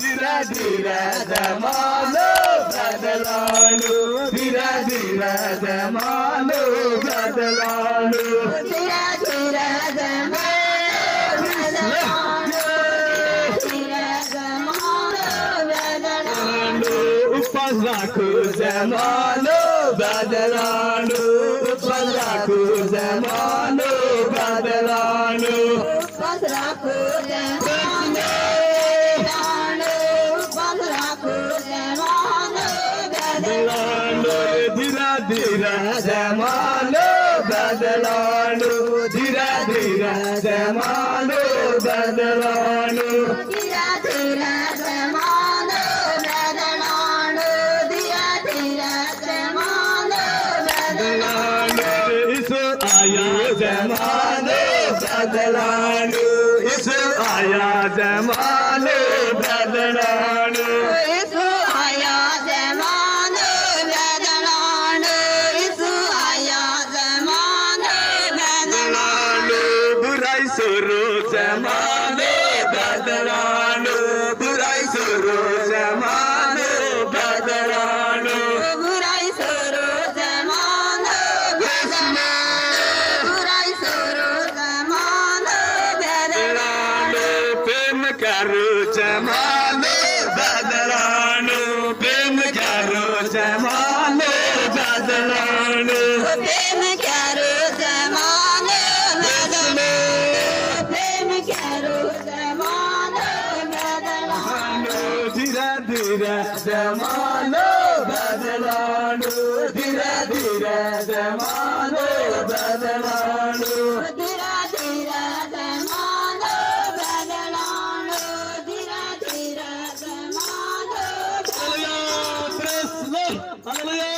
धीरे धीरे जमानो बदलानो धीरे धीरे जमानो बदलानो धीरे धीरे जमानो धीरे जमानो बदलानो उपवास राखो जमानो बदलानो उपवास राखो जमानो बदलानो उपवास राखो जमानो उपवास राखो जमानो बदलानो धीरे धीरे जमानो बदलानो धीरे धीरे जमानो बदलानो धीरे धीरे जमानो बदलानो धीरे धीरे जमानो बदलानो इस आया जमानो बदलानो इस आया जमानो बदलानो इस आया जमानो बदलानो इस आया जमानो बदलानो बुराई शुरू जमानो बदलानो बुराई शुरू जमानो बदलानो बुराई शुरू जमानो बदलानो बुराई शुरू जमानो बदलानो प्रेम करो जमानो बदलानो प्रेम करो जमानो बदलानो प्रेम करो जमानो बदलानो प्रेम करो जमानो बदलानो धीरे धीरे जमानो बदलानो धीरे धीरे जमानो बदलानो धीरे धीरे जमानो बदलानो धीरे धीरे जमानो Hallelujah! Praise the Lord! Hallelujah!